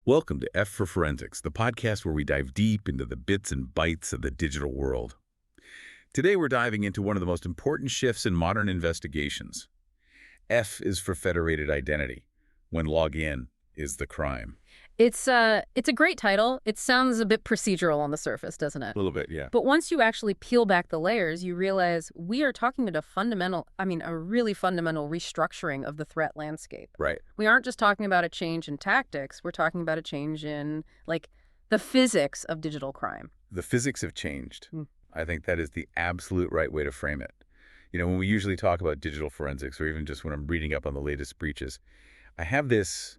Welcome to F for Forensics, the podcast where we dive deep into the bits and bytes of the digital world. Today we're diving into one of the most important shifts in modern investigations. F is for federated identity, when login is the crime. It's a great title. It sounds a bit procedural on the surface, doesn't it? A little bit, yeah. But once you actually peel back the layers, you realize we are talking about a really fundamental restructuring of the threat landscape. Right. We aren't just talking about a change in tactics. We're talking about a change in, the physics of digital crime. The physics have changed. I think that is the absolute right way to frame it. You know, when we usually talk about digital forensics, or even just when I'm reading up on the latest breaches, I have this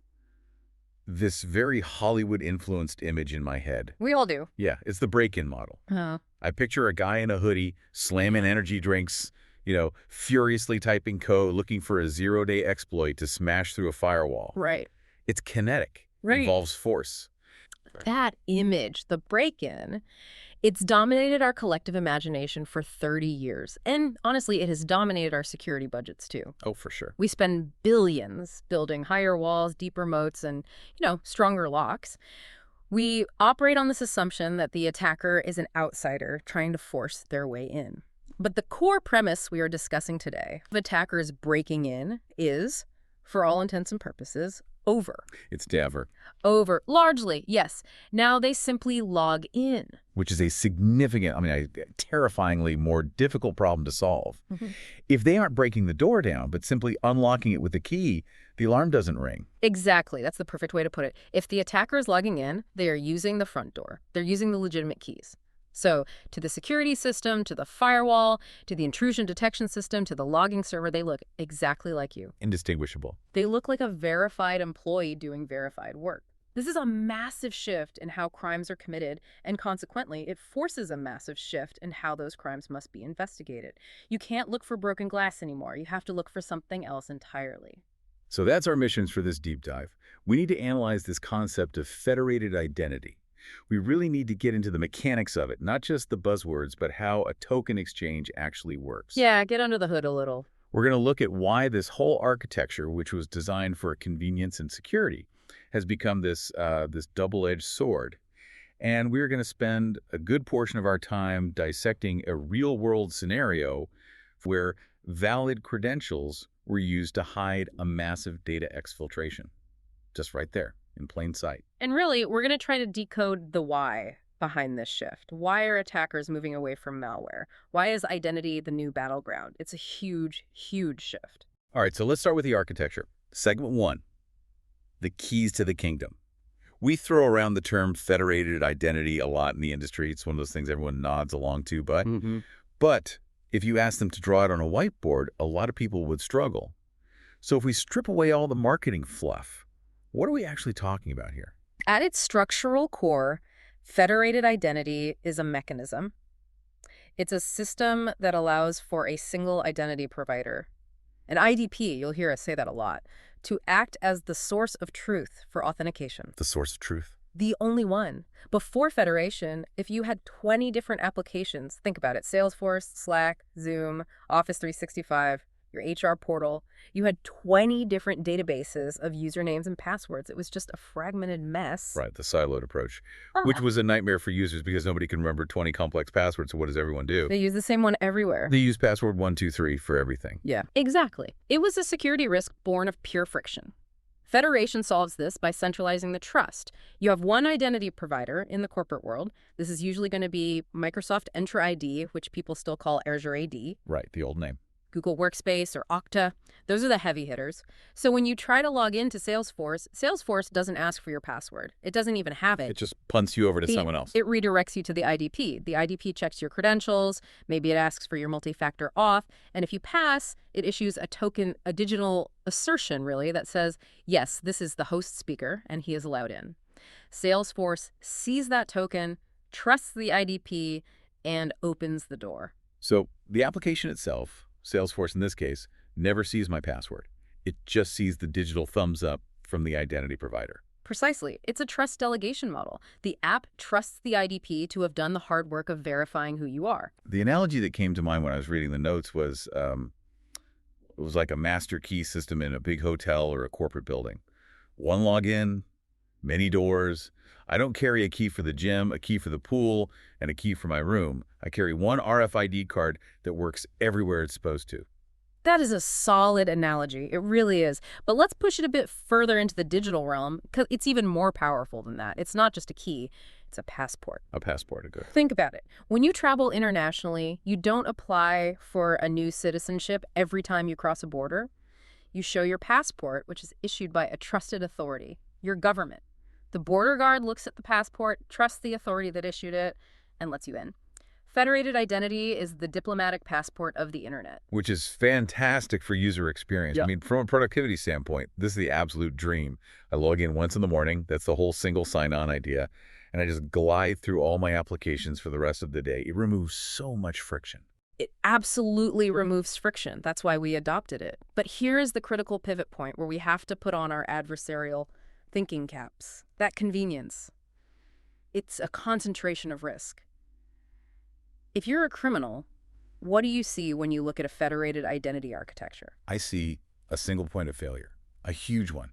very Hollywood-influenced image in my head. We all do. Yeah, it's the break-in model. Oh. I picture a guy in a hoodie, slamming energy drinks, furiously typing code, looking for a zero-day exploit to smash through a firewall. Right. It's kinetic. Right. Involves force. That image, the break-in, it's dominated our collective imagination for 30 years. And honestly, it has dominated our security budgets too. Oh, for sure. We spend billions building higher walls, deeper moats, and, stronger locks. We operate on this assumption that the attacker is an outsider trying to force their way in. But the core premise we are discussing today of attackers breaking in is, for all intents and purposes, over. It's DFIR. Over. Largely, yes. Now they simply log in. Which is a significant, terrifyingly more difficult problem to solve. Mm-hmm. If they aren't breaking the door down, but simply unlocking it with the key, the alarm doesn't ring. Exactly. That's the perfect way to put it. If the attacker is logging in, they are using the front door. They're using the legitimate keys. So to the security system, to the firewall, to the intrusion detection system, to the logging server, they look exactly like you. Indistinguishable. They look like a verified employee doing verified work. This is a massive shift in how crimes are committed, and consequently, it forces a massive shift in how those crimes must be investigated. You can't look for broken glass anymore. You have to look for something else entirely. So that's our missions for this deep dive. We need to analyze this concept of federated identity. We really need to get into the mechanics of it, not just the buzzwords, but how a token exchange actually works. Yeah, get under the hood a little. We're going to look at why this whole architecture, which was designed for convenience and security, has become this double-edged sword. And we're going to spend a good portion of our time dissecting a real-world scenario where valid credentials were used to hide a massive data exfiltration. Just right there, in plain sight. And really, we're going to try to decode the why behind this shift. Why are attackers moving away from malware? Why is identity the new battleground? It's a huge, huge shift. All right, so let's start with the architecture. Segment 1, the keys to the kingdom. We throw around the term federated identity a lot in the industry. It's one of those things everyone nods along to, but if you ask them to draw it on a whiteboard, a lot of people would struggle. So if we strip away all the marketing fluff, what are we actually talking about here? At its structural core, federated identity is a mechanism. It's a system that allows for a single identity provider, an IDP, you'll hear us say that a lot, to act as the source of truth for authentication. The source of truth. The only one. Before Federation, if you had 20 different applications, think about it, Salesforce, Slack, Zoom, Office 365, your HR portal, you had 20 different databases of usernames and passwords. It was just a fragmented mess. Right, the siloed approach, which was a nightmare for users because nobody can remember 20 complex passwords, so what does everyone do? They use the same one everywhere. They use password 123 for everything. Yeah, exactly. It was a security risk born of pure friction. Federation solves this by centralizing the trust. You have one identity provider in the corporate world. This is usually going to be Microsoft Entra ID, which people still call Azure AD. Right, the old name. Google Workspace or Okta. Those are the heavy hitters. So when you try to log into Salesforce, Salesforce doesn't ask for your password. It doesn't even have it. It just punts you over to someone else. It redirects you to the IDP. The IDP checks your credentials. Maybe it asks for your multi-factor auth. And if you pass, it issues a token, a digital assertion, really, that says, yes, this is the host speaker, and he is allowed in. Salesforce sees that token, trusts the IDP, and opens the door. So the application itself, Salesforce in this case, never sees my password. It just sees the digital thumbs up from the identity provider. Precisely. It's a trust delegation model. The app trusts the IDP to have done the hard work of verifying who you are. The analogy that came to mind when I was reading the notes was it was like a master key system in a big hotel or a corporate building. One login, many doors. I don't carry a key for the gym, a key for the pool, and a key for my room. I carry one RFID card that works everywhere it's supposed to. That is a solid analogy. It really is. But let's push it a bit further into the digital realm, because it's even more powerful than that. It's not just a key, it's a passport. A passport, good. Think about it. When you travel internationally, you don't apply for a new citizenship every time you cross a border. You show your passport, which is issued by a trusted authority, your government. The border guard looks at the passport, trusts the authority that issued it, and lets you in. Federated identity is the diplomatic passport of the internet. Which is fantastic for user experience. Yep. I mean, from a productivity standpoint, this is the absolute dream. I log in once in the morning. That's the whole single sign-on idea. And I just glide through all my applications for the rest of the day. It removes so much friction. It absolutely removes friction. That's why we adopted it. But here is the critical pivot point where we have to put on our adversarial thinking caps. That convenience. It's a concentration of risk. If you're a criminal, what do you see when you look at a federated identity architecture? I see a single point of failure, a huge one.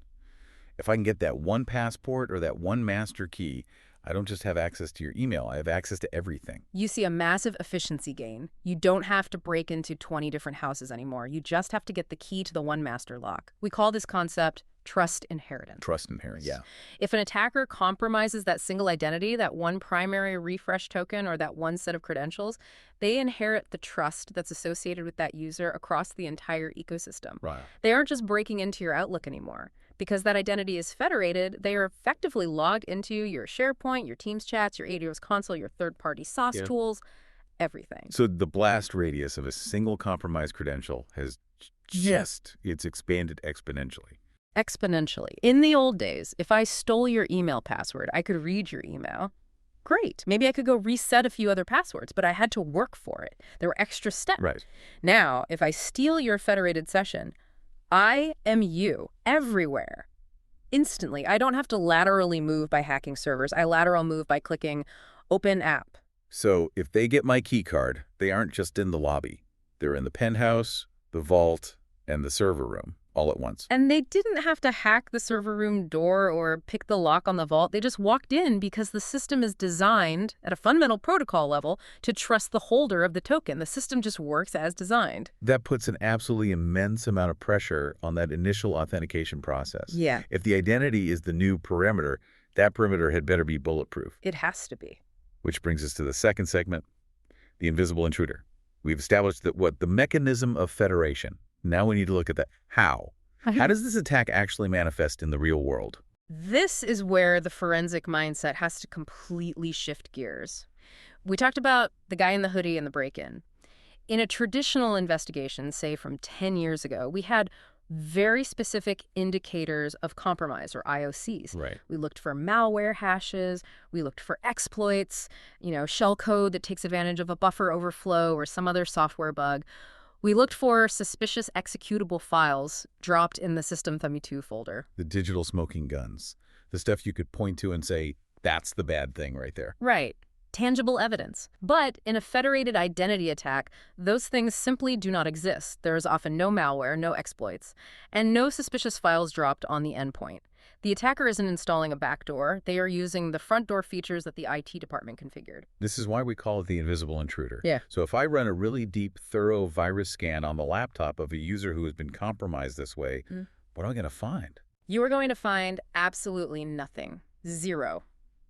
If I can get that one passport or that one master key, I don't just have access to your email, I have access to everything. You see a massive efficiency gain. You don't have to break into 20 different houses anymore. You just have to get the key to the one master lock. We call this concept trust inheritance. Trust inheritance, yeah. If an attacker compromises that single identity, that one primary refresh token or that one set of credentials, they inherit the trust that's associated with that user across the entire ecosystem. Right. They aren't just breaking into your Outlook anymore. Because that identity is federated, they are effectively logged into your SharePoint, your Teams chats, your AWS console, your third-party SaaS tools, everything. So the blast radius of a single compromised credential has it's expanded exponentially. Exponentially. In the old days, if I stole your email password, I could read your email. Great. Maybe I could go reset a few other passwords, but I had to work for it. There were extra steps. Right. Now, if I steal your federated session, I am you everywhere. Instantly. I don't have to laterally move by hacking servers. I lateral move by clicking Open App. So if they get my key card, they aren't just in the lobby. They're in the penthouse, the vault, and the server room all at once. And they didn't have to hack the server room door or pick the lock on the vault. They just walked in because the system is designed at a fundamental protocol level to trust the holder of the token. The system just works as designed. That puts an absolutely immense amount of pressure on that initial authentication process. Yeah. If the identity is the new perimeter, that perimeter had better be bulletproof. It has to be. Which brings us to the second segment, the invisible intruder. We've established that the mechanism of federation. Now we need to look at that. How? How does this attack actually manifest in the real world? This is where the forensic mindset has to completely shift gears. We talked about the guy in the hoodie and the break-in. In a traditional investigation, say from 10 years ago, we had very specific indicators of compromise, or IOCs. Right. We looked for malware hashes, we looked for exploits, shell code that takes advantage of a buffer overflow or some other software bug. We looked for suspicious executable files dropped in the System32 folder. The digital smoking guns. The stuff you could point to and say, that's the bad thing right there. Right. Tangible evidence. But in a federated identity attack, those things simply do not exist. There is often no malware, no exploits, and no suspicious files dropped on the endpoint. The attacker isn't installing a backdoor. They are using the front door features that the IT department configured. This is why we call it the invisible intruder. Yeah. So if I run a really deep, thorough virus scan on the laptop of a user who has been compromised this way, what am I going to find? You are going to find absolutely nothing. Zero.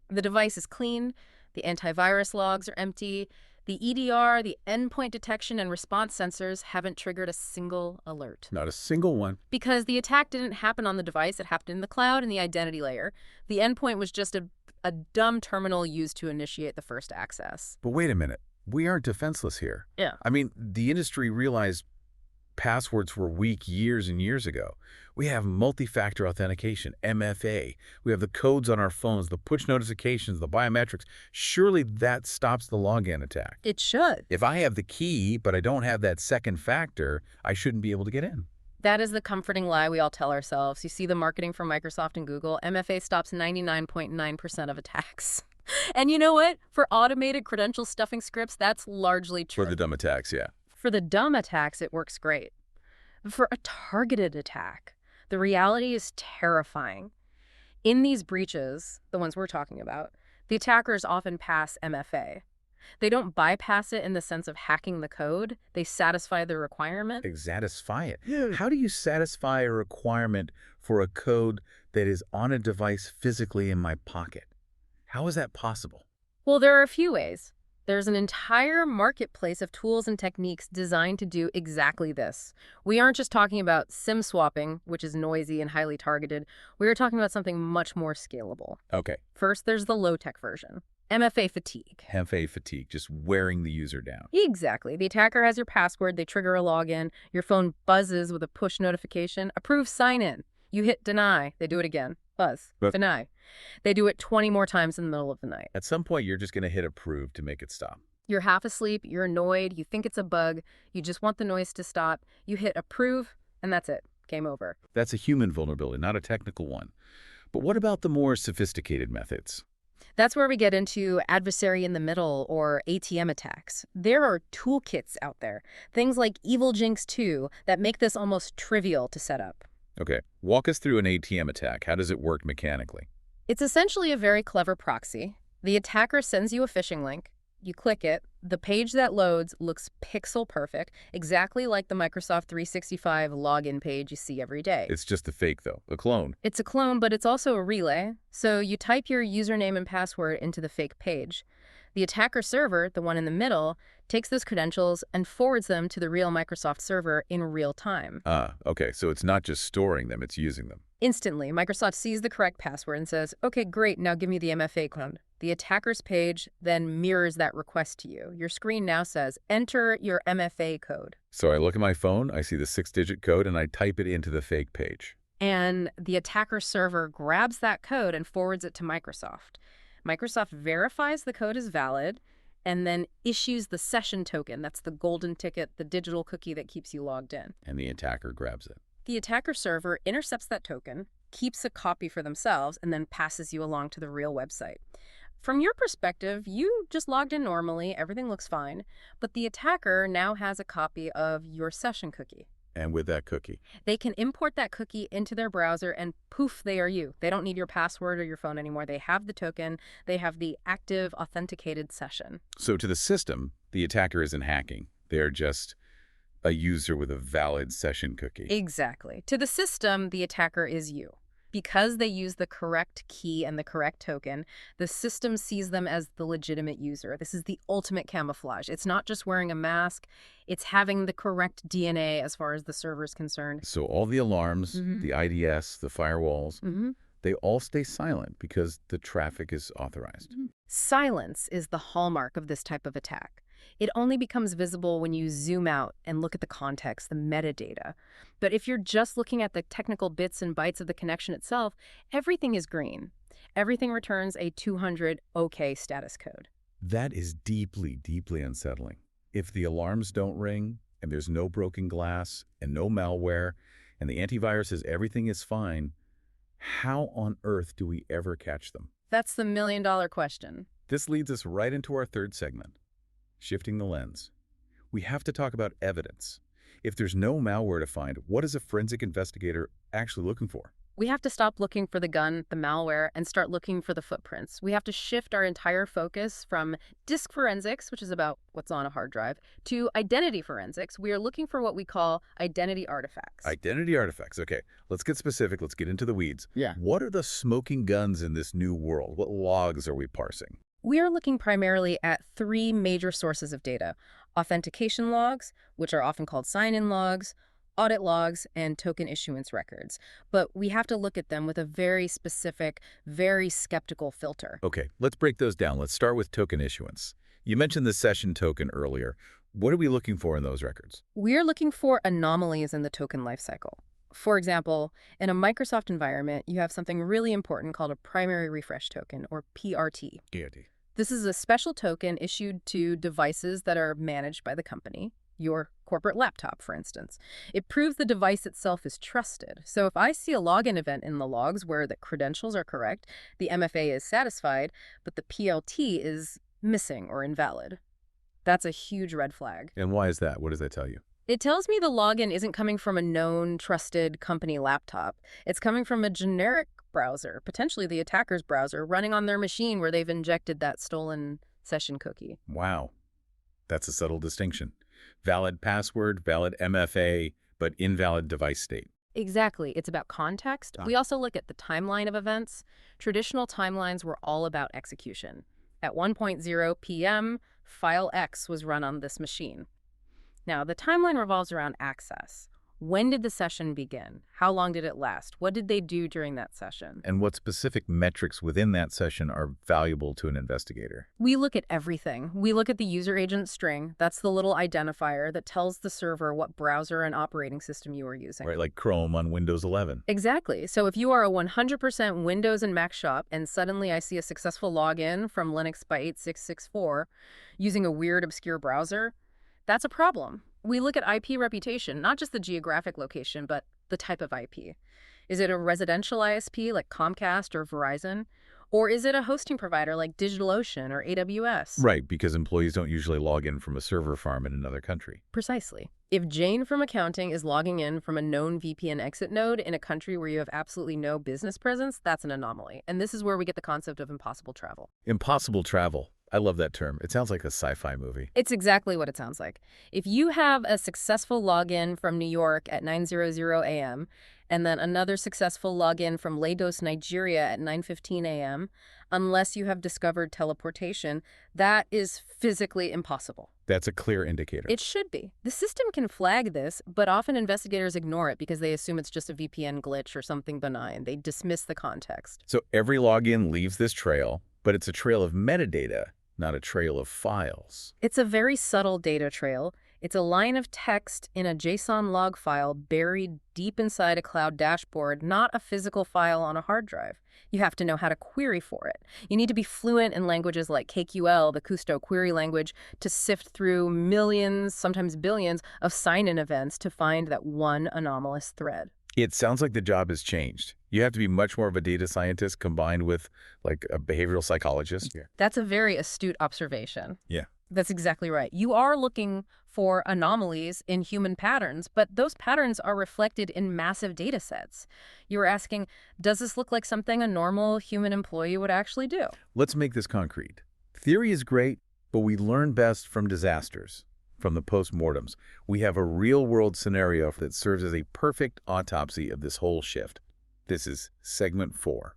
The device is clean. The antivirus logs are empty. The EDR, the endpoint detection and response sensors haven't triggered a single alert. Not a single one. Because the attack didn't happen on the device, it happened in the cloud and the identity layer. The endpoint was just a dumb terminal used to initiate the first access. But wait a minute. We aren't defenseless here. Yeah. I mean, the industry realized passwords were weak years and years ago. We have multi-factor authentication, MFA. We have the codes on our phones, the push notifications, the biometrics. Surely that stops the login attack. It should. If I have the key, but I don't have that second factor, I shouldn't be able to get in. That is the comforting lie we all tell ourselves. You see the marketing from Microsoft and Google. MFA stops 99.9% of attacks. And you know what? For automated credential stuffing scripts, that's largely true. For the dumb attacks, yeah. For the dumb attacks, it works great. But for a targeted attack, the reality is terrifying. In these breaches, the ones we're talking about, the attackers often pass MFA. They don't bypass it in the sense of hacking the code. They satisfy the requirement. Satisfy it. Yeah. How do you satisfy a requirement for a code that is on a device physically in my pocket? How is that possible? Well, there are a few ways. There's an entire marketplace of tools and techniques designed to do exactly this. We aren't just talking about SIM swapping, which is noisy and highly targeted. We are talking about something much more scalable. Okay. First, there's the low-tech version. MFA fatigue. MFA fatigue, just wearing the user down. Exactly. The attacker has your password, they trigger a login, your phone buzzes with a push notification, approve sign in. You hit deny, they do it again. Buzz, deny. They do it 20 more times in the middle of the night. At some point, you're just going to hit approve to make it stop. You're half asleep, you're annoyed, you think it's a bug, you just want the noise to stop, you hit approve, and that's it. Game over. That's a human vulnerability, not a technical one. But what about the more sophisticated methods? That's where we get into adversary in the middle or ATM attacks. There are toolkits out there, things like Evil Jinx 2, that make this almost trivial to set up. Okay, walk us through an ATM attack. How does it work mechanically? It's essentially a very clever proxy. The attacker sends you a phishing link. You click it. The page that loads looks pixel perfect, exactly like the Microsoft 365 login page you see every day. It's just a fake, though, a clone. It's a clone, but it's also a relay. So you type your username and password into the fake page. The attacker server, the one in the middle, takes those credentials and forwards them to the real Microsoft server in real time. Okay, so it's not just storing them, it's using them. Instantly, Microsoft sees the correct password and says, okay, great, now give me the MFA code. The attacker's page then mirrors that request to you. Your screen now says, enter your MFA code. So I look at my phone, I see the 6-digit code, and I type it into the fake page. And the attacker server grabs that code and forwards it to Microsoft. Microsoft verifies the code is valid and then issues the session token. That's the golden ticket, the digital cookie that keeps you logged in. And the attacker grabs it. The attacker server intercepts that token, keeps a copy for themselves, and then passes you along to the real website. From your perspective, you just logged in normally, everything looks fine, but the attacker now has a copy of your session cookie. And with that cookie? They can import that cookie into their browser and poof, they are you. They don't need your password or your phone anymore. They have the token. They have the active authenticated session. So to the system, the attacker isn't hacking. They are just a user with a valid session cookie. Exactly. To the system, the attacker is you. Because they use the correct key and the correct token, the system sees them as the legitimate user. This is the ultimate camouflage. It's not just wearing a mask, it's having the correct DNA as far as the server is concerned. So all the alarms, the IDS, the firewalls, they all stay silent because the traffic is authorized. Silence is the hallmark of this type of attack. It only becomes visible when you zoom out and look at the context, the metadata. But if you're just looking at the technical bits and bytes of the connection itself, everything is green. Everything returns a 200 OK status code. That is deeply, deeply unsettling. If the alarms don't ring, and there's no broken glass, and no malware, and the antivirus says everything is fine, how on earth do we ever catch them? That's the million-dollar question. This leads us right into our third segment. Shifting the lens. We have to talk about evidence. If there's no malware to find, what is a forensic investigator actually looking for? We have to stop looking for the gun, the malware, and start looking for the footprints. We have to shift our entire focus from disk forensics, which is about what's on a hard drive, to identity forensics. We are looking for what we call identity artifacts. Identity artifacts. Okay, let's get specific. Let's get into the weeds. Yeah. What are the smoking guns in this new world? What logs are we parsing? We are looking primarily at three major sources of data: authentication logs, which are often called sign-in logs, audit logs, and token issuance records. But we have to look at them with a very specific, very skeptical filter. Okay, let's break those down. Let's start with token issuance. You mentioned the session token earlier. What are we looking for in those records? We are looking for anomalies in the token lifecycle. For example, in a Microsoft environment, you have something really important called a primary refresh token, or PRT. PRT. This is a special token issued to devices that are managed by the company, your corporate laptop, for instance. It proves the device itself is trusted. So if I see a login event in the logs where the credentials are correct, the MFA is satisfied, but the PLT is missing or invalid, that's a huge red flag. And why is that? What does that tell you? It tells me the login isn't coming from a known, trusted company laptop. It's coming from a generic browser, potentially the attacker's browser, running on their machine where they've injected that stolen session cookie. Wow. That's a subtle distinction. Valid password, valid MFA, but invalid device state. Exactly. It's about context. We also look at the timeline of events. Traditional timelines were all about execution. At 1:0 p.m., file X was run on this machine. Now, the timeline revolves around access. When did the session begin? How long did it last? What did they do during that session? And what specific metrics within that session are valuable to an investigator? We look at everything. We look at the user agent string. That's the little identifier that tells the server what browser and operating system you are using. Right, like Chrome on Windows 11. Exactly. So if you are a 100% Windows and Mac shop and suddenly I see a successful login from Linux by 8664 using a weird, obscure browser, that's a problem. We look at IP reputation, not just the geographic location, but the type of IP. Is it a residential ISP like Comcast or Verizon? Or is it a hosting provider like DigitalOcean or AWS? Right, because employees don't usually log in from a server farm in another country. Precisely. If Jane from accounting is logging in from a known VPN exit node in a country where you have absolutely no business presence, that's an anomaly. And this is where we get the concept of impossible travel. Impossible travel. I love that term. It sounds like a sci-fi movie. It's exactly what it sounds like. If you have a successful login from New York at 9:00 a.m. and then another successful login from Lagos, Nigeria at 9:15 a.m., unless you have discovered teleportation, that is physically impossible. That's a clear indicator. It should be. The system can flag this, but often investigators ignore it because they assume it's just a VPN glitch or something benign. They dismiss the context. So every login leaves this trail, but it's a trail of metadata, not a trail of files. It's a very subtle data trail. It's a line of text in a JSON log file buried deep inside a cloud dashboard, not a physical file on a hard drive. You have to know how to query for it. You need to be fluent in languages like KQL, the Kusto query language, to sift through millions, sometimes billions, of sign-in events to find that one anomalous thread. It sounds like the job has changed. You have to be much more of a data scientist combined with like a behavioral psychologist. Yeah. That's a very astute observation. Yeah. That's exactly right. You are looking for anomalies in human patterns, but those patterns are reflected in massive data sets. You're asking, does this look like something a normal human employee would actually do? Let's make this concrete. Theory is great, but we learn best from disasters, from the postmortems. We have a real-world scenario that serves as a perfect autopsy of this whole shift. This is segment 4,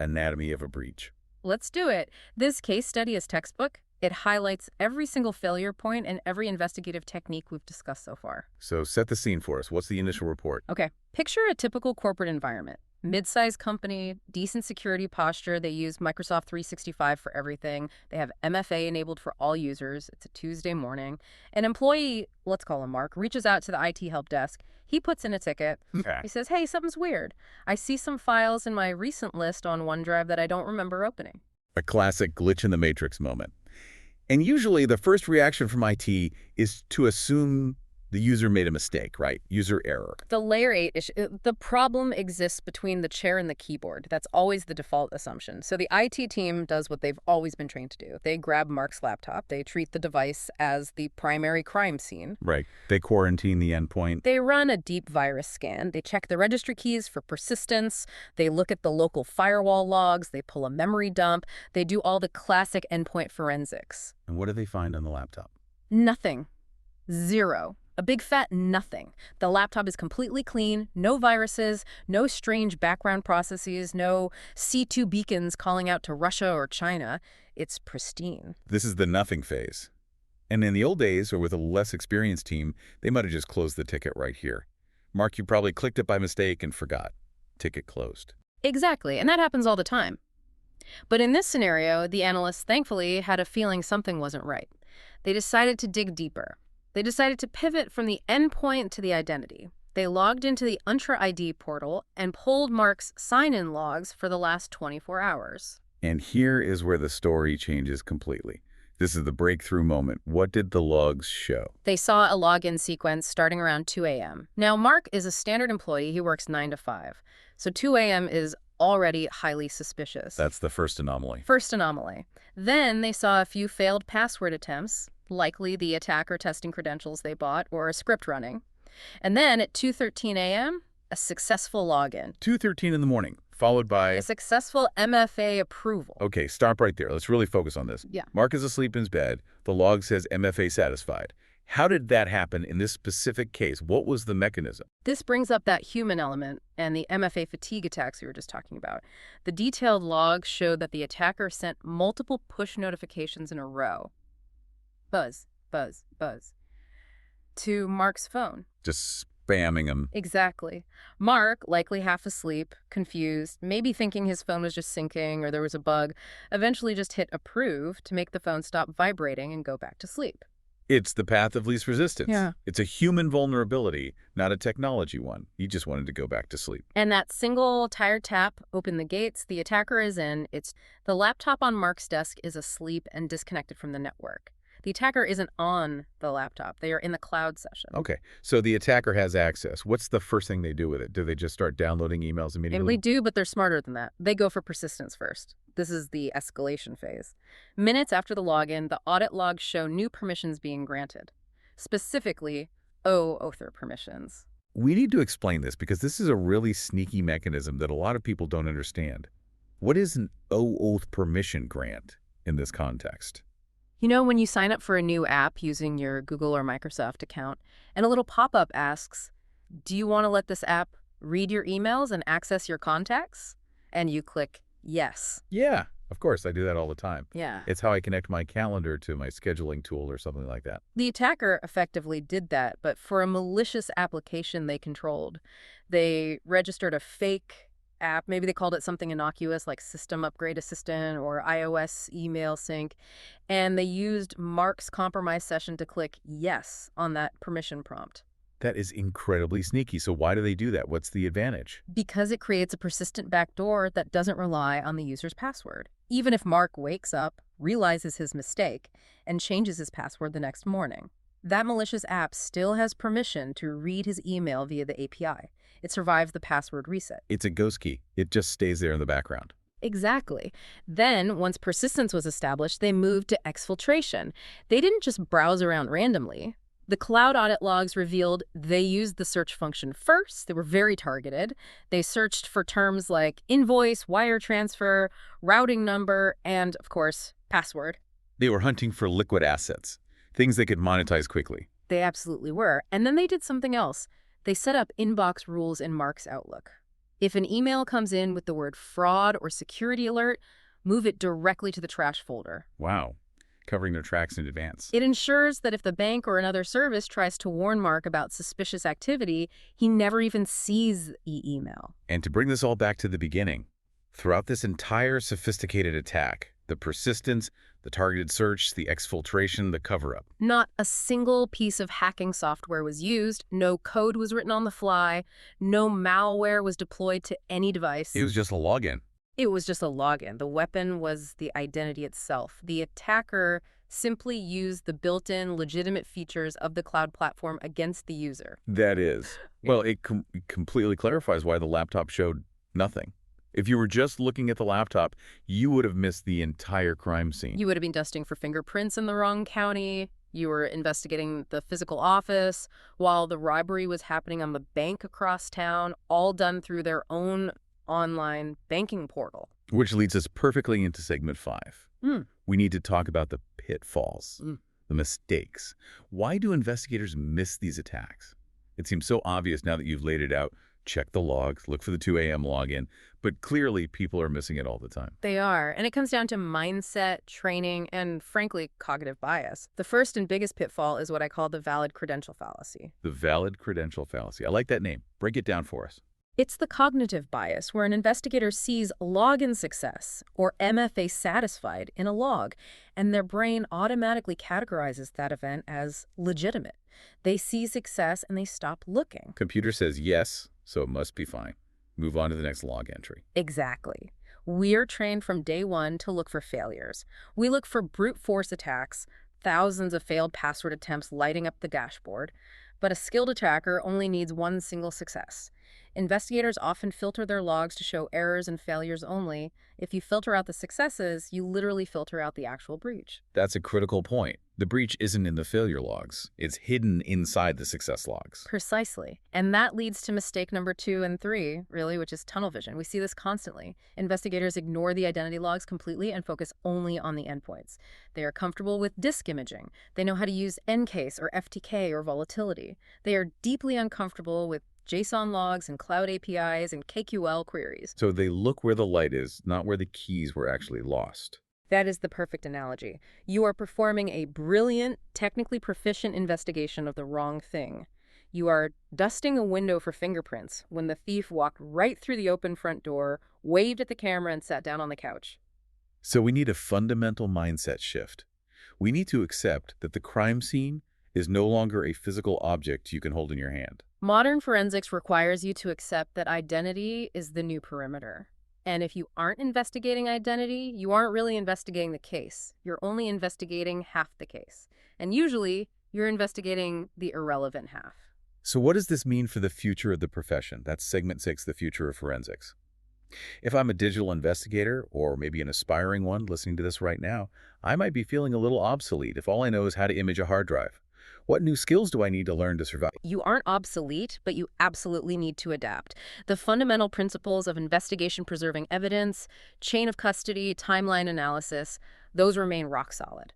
Anatomy of a Breach. Let's do it. This case study is textbook. It highlights every single failure point and every investigative technique we've discussed so far. So set the scene for us. What's the initial report? Okay. Picture a typical corporate environment. Mid-sized company, decent security posture. They use Microsoft 365 for everything. They have MFA enabled for all users. It's a Tuesday morning. An employee, let's call him Mark, reaches out to the IT help desk. He puts in a ticket. Okay. He says, hey, something's weird. I see some files in my recent list on OneDrive that I don't remember opening. A classic glitch in the matrix moment. And usually the first reaction from IT is to assume the user made a mistake, right? User error. The layer 8 issue, the problem exists between the chair and the keyboard. That's always the default assumption. So the IT team does what they've always been trained to do. They grab Mark's laptop. They treat the device as the primary crime scene. Right. They quarantine the endpoint. They run a deep virus scan. They check the registry keys for persistence. They look at the local firewall logs. They pull a memory dump. They do all the classic endpoint forensics. And what do they find on the laptop? Nothing. Zero. A big fat nothing. The laptop is completely clean, no viruses, no strange background processes, no C2 beacons calling out to Russia or China. It's pristine. This is the nothing phase. And in the old days, or with a less experienced team, they might have just closed the ticket right here. Mark, you probably clicked it by mistake and forgot. Ticket closed. Exactly, and that happens all the time. But in this scenario, the analysts thankfully had a feeling something wasn't right. They decided to dig deeper. They decided to pivot from the endpoint to the identity. They logged into the Entra ID portal and pulled Mark's sign-in logs for the last 24 hours. And here is where the story changes completely. This is the breakthrough moment. What did the logs show? They saw a login sequence starting around 2 a.m. Now, Mark is a standard employee. He works 9 to 5. So 2 a.m. is already highly suspicious. That's the first anomaly. First anomaly. Then they saw a few failed password attempts, likely the attacker testing credentials they bought or a script running. And then at 2:13 a.m., a successful login. 2:13 in the morning. followed by... A successful MFA approval. Okay, stop right there. Let's really focus on this. Yeah. Mark is asleep in his bed. The log says MFA satisfied. How did that happen in this specific case? What was the mechanism? This brings up that human element and the MFA fatigue attacks we were just talking about. The detailed logs showed that the attacker sent multiple push notifications in a row. Buzz, buzz, buzz. To Mark's phone. Just spamming him. Exactly. Mark, likely half asleep, confused, maybe thinking his phone was just syncing or there was a bug, eventually just hit approve to make the phone stop vibrating and go back to sleep. It's the path of least resistance. Yeah. It's a human vulnerability, not a technology one. He just wanted to go back to sleep. And that single tired tap opened the gates. The attacker is in. The laptop on Mark's desk is asleep and disconnected from the network. The attacker isn't on the laptop. They are in the cloud session. Okay, so the attacker has access. What's the first thing they do with it? Do they just start downloading emails immediately? They do, but they're smarter than that. They go for persistence first. This is the escalation phase. Minutes after the login, the audit logs show new permissions being granted, specifically OAuth permissions. We need to explain this because this is a really sneaky mechanism that a lot of people don't understand. What is an OAuth permission grant in this context? You know, when you sign up for a new app using your Google or Microsoft account, and a little pop-up asks, do you want to let this app read your emails and access your contacts? And you click yes. Yeah, of course. I do that all the time. Yeah. It's how I connect my calendar to my scheduling tool or something like that. The attacker effectively did that, but for a malicious application they controlled. They registered a fake app. Maybe they called it something innocuous like System Upgrade Assistant or iOS Email Sync. And they used Mark's compromise session to click yes on that permission prompt. That is incredibly sneaky. So why do they do that? What's the advantage? Because it creates a persistent backdoor that doesn't rely on the user's password. Even if Mark wakes up, realizes his mistake, and changes his password the next morning, that malicious app still has permission to read his email via the API. It survives the password reset. It's a ghost key. It just stays there in the background. Exactly. Then, once persistence was established, they moved to exfiltration. They didn't just browse around randomly. The cloud audit logs revealed they used the search function first. They were very targeted. They searched for terms like invoice, wire transfer, routing number, and, of course, password. They were hunting for liquid assets, things they could monetize quickly. They absolutely were. And then they did something else. They set up inbox rules in Mark's Outlook. If an email comes in with the word fraud or security alert, move it directly to the trash folder. Wow. Covering their tracks in advance. It ensures that if the bank or another service tries to warn Mark about suspicious activity, he never even sees the email. And to bring this all back to the beginning, throughout this entire sophisticated attack, the persistence, the targeted search, the exfiltration, the cover-up. Not a single piece of hacking software was used. No code was written on the fly. No malware was deployed to any device. It was just a login. It was just a login. The weapon was the identity itself. The attacker simply used the built-in legitimate features of the cloud platform against the user. That is. Well, it completely clarifies why the laptop showed nothing. If you were just looking at the laptop, you would have missed the entire crime scene. You would have been dusting for fingerprints in the wrong county. You were investigating the physical office while the robbery was happening on the bank across town, all done through their own online banking portal. Which leads us perfectly into segment 5. We need to talk about the pitfalls, the mistakes. Why do investigators miss these attacks? It seems so obvious now that you've laid it out. Check the logs, look for the 2 a.m. login, but clearly people are missing it all the time. They are, and it comes down to mindset, training, and frankly, cognitive bias. The first and biggest pitfall is what I call the valid credential fallacy. The valid credential fallacy. I like that name. Break it down for us. It's the cognitive bias where an investigator sees login success or MFA satisfied in a log, and their brain automatically categorizes that event as legitimate. They see success and they stop looking. Computer says yes, so it must be fine. Move on to the next log entry. Exactly. We're trained from day one to look for failures. We look for brute force attacks, thousands of failed password attempts lighting up the dashboard. But a skilled attacker only needs one single success. Investigators often filter their logs to show errors and failures only. If you filter out the successes, you literally filter out the actual breach. That's a critical point. The breach isn't in the failure logs. It's hidden inside the success logs. Precisely. And that leads to mistake number 2 and 3, really, which is tunnel vision. We see this constantly. Investigators ignore the identity logs completely and focus only on the endpoints. They are comfortable with disk imaging. They know how to use encase or FTK or volatility. They are deeply uncomfortable with JSON logs and cloud APIs and KQL queries. So they look where the light is, not where the keys were actually lost. That is the perfect analogy. You are performing a brilliant, technically proficient investigation of the wrong thing. You are dusting a window for fingerprints when the thief walked right through the open front door, waved at the camera, and sat down on the couch. So we need a fundamental mindset shift. We need to accept that the crime scene is no longer a physical object you can hold in your hand. Modern forensics requires you to accept that identity is the new perimeter. And if you aren't investigating identity, you aren't really investigating the case. You're only investigating half the case. And usually, you're investigating the irrelevant half. So what does this mean for the future of the profession? That's segment 6, the future of forensics. If I'm a digital investigator, or maybe an aspiring one listening to this right now, I might be feeling a little obsolete if all I know is how to image a hard drive. What new skills do I need to learn to survive? You aren't obsolete, but you absolutely need to adapt. The fundamental principles of investigation-preserving evidence, chain of custody, timeline analysis, those remain rock solid.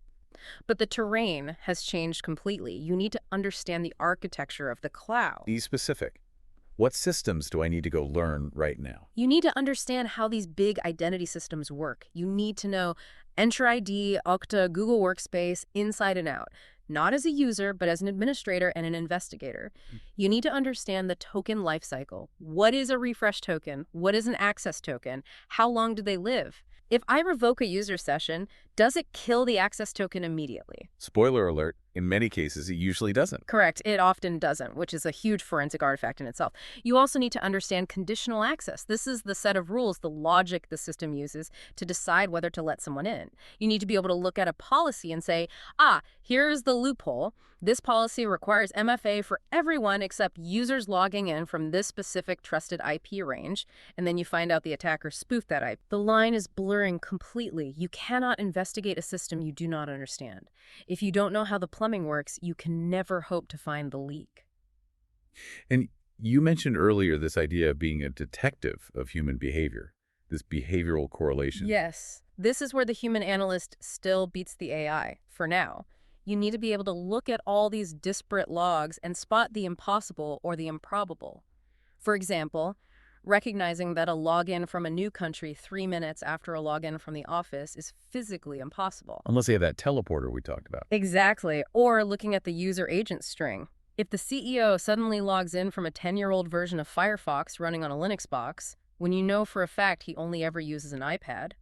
But the terrain has changed completely. You need to understand the architecture of the cloud. Be specific. What systems do I need to go learn right now? You need to understand how these big identity systems work. You need to know Entra ID, Okta, Google Workspace, inside and out. Not as a user, but as an administrator and an investigator. You need to understand the token lifecycle. What is a refresh token? What is an access token? How long do they live? If I revoke a user session, does it kill the access token immediately? Spoiler alert, in many cases, it usually doesn't. Correct. It often doesn't, which is a huge forensic artifact in itself. You also need to understand conditional access. This is the set of rules, the logic the system uses to decide whether to let someone in. You need to be able to look at a policy and say, here's the loophole. This policy requires MFA for everyone except users logging in from this specific trusted IP range, and then you find out the attacker spoofed that IP. The line is blurring completely. You cannot investigate a system you do not understand. If you don't know how the plumbing works, you can never hope to find the leak. And you mentioned earlier this idea of being a detective of human behavior, this behavioral correlation. Yes. This is where the human analyst still beats the AI, for now. You need to be able to look at all these disparate logs and spot the impossible or the improbable. For example, recognizing that a login from a new country 3 minutes after a login from the office is physically impossible. Unless they have that teleporter we talked about. Exactly. Or looking at the user agent string. If the CEO suddenly logs in from a 10-year-old version of Firefox running on a Linux box, when you know for a fact he only ever uses an iPad,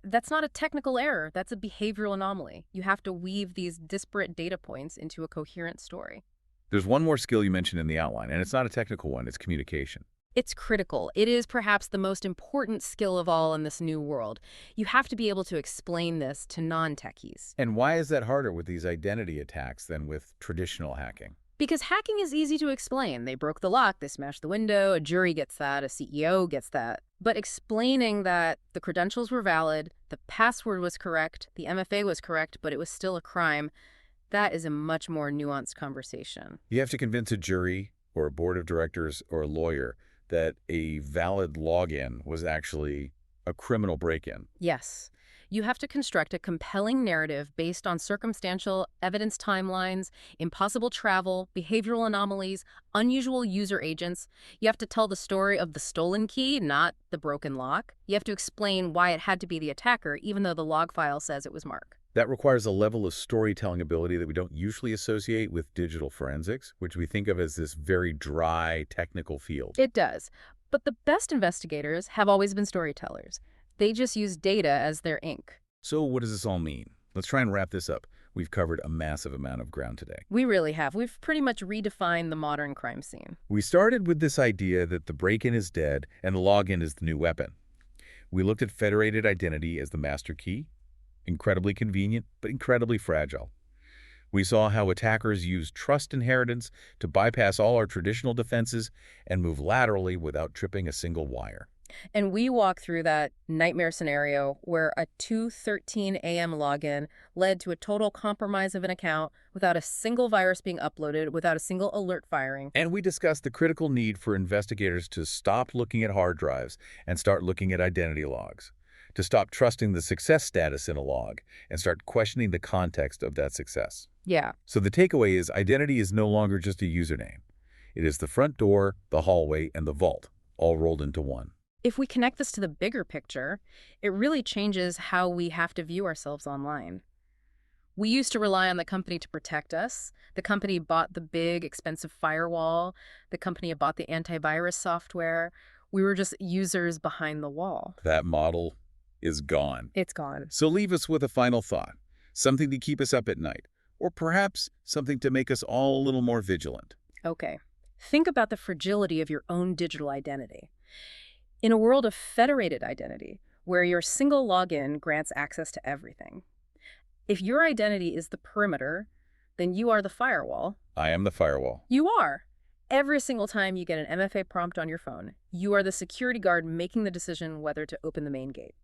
that's not a technical error. That's a behavioral anomaly. You have to weave these disparate data points into a coherent story. There's one more skill you mentioned in the outline, and it's not a technical one, it's communication. It's critical. It is perhaps the most important skill of all in this new world. You have to be able to explain this to non-techies. And why is that harder with these identity attacks than with traditional hacking? Because hacking is easy to explain. They broke the lock, they smashed the window, a jury gets that, a CEO gets that. But explaining that the credentials were valid, the password was correct, the MFA was correct, but it was still a crime, that is a much more nuanced conversation. You have to convince a jury or a board of directors or a lawyer that a valid login was actually a criminal break-in. Yes. You have to construct a compelling narrative based on circumstantial evidence timelines, impossible travel, behavioral anomalies, unusual user agents. You have to tell the story of the stolen key, not the broken lock. You have to explain why it had to be the attacker, even though the log file says it was Mark. That requires a level of storytelling ability that we don't usually associate with digital forensics, which we think of as this very dry, technical field. It does. But the best investigators have always been storytellers. They just use data as their ink. So what does this all mean? Let's try and wrap this up. We've covered a massive amount of ground today. We really have. We've pretty much redefined the modern crime scene. We started with this idea that the break-in is dead and the login is the new weapon. We looked at federated identity as the master key. Incredibly convenient, but incredibly fragile. We saw how attackers use trust inheritance to bypass all our traditional defenses and move laterally without tripping a single wire. And we walk through that nightmare scenario where a 2:13 a.m. login led to a total compromise of an account without a single virus being uploaded, without a single alert firing. And we discussed the critical need for investigators to stop looking at hard drives and start looking at identity logs, to stop trusting the success status in a log and start questioning the context of that success. Yeah. So the takeaway is identity is no longer just a username. It is the front door, the hallway, and the vault, all rolled into one. If we connect this to the bigger picture, it really changes how we have to view ourselves online. We used to rely on the company to protect us. The company bought the big, expensive firewall. The company bought the antivirus software. We were just users behind the wall. That model is gone. It's gone. So leave us with a final thought, something to keep us up at night, or perhaps something to make us all a little more vigilant. Okay. Think about the fragility of your own digital identity. In a world of federated identity, where your single login grants access to everything, if your identity is the perimeter, then you are the firewall. I am the firewall. You are. Every single time you get an MFA prompt on your phone, you are the security guard making the decision whether to open the main gate.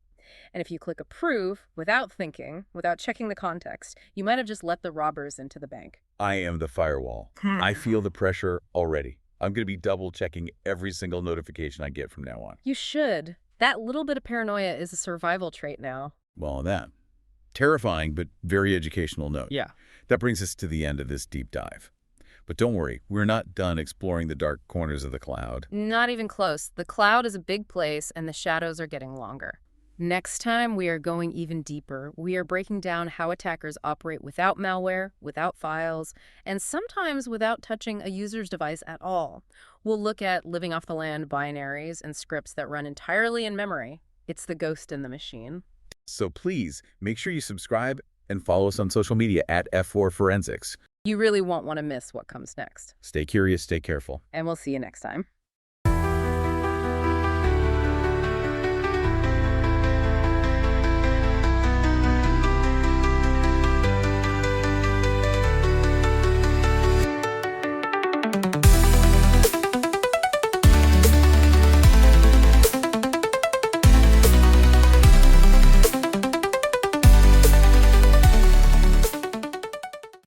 And if you click approve without thinking, without checking the context, you might have just let the robbers into the bank. I am the firewall. I feel the pressure already. I'm going to be double-checking every single notification I get from now on. You should. That little bit of paranoia is a survival trait now. Well, that. Terrifying, but very educational note. Yeah. That brings us to the end of this deep dive. But don't worry, we're not done exploring the dark corners of the cloud. Not even close. The cloud is a big place, and the shadows are getting longer. Next time, we are going even deeper. We are breaking down how attackers operate without malware, without files, and sometimes without touching a user's device at all. We'll look at living off the land binaries and scripts that run entirely in memory. It's the ghost in the machine. So please, make sure you subscribe and follow us on social media at F4Forensics. You really won't want to miss what comes next. Stay curious, stay careful. And we'll see you next time.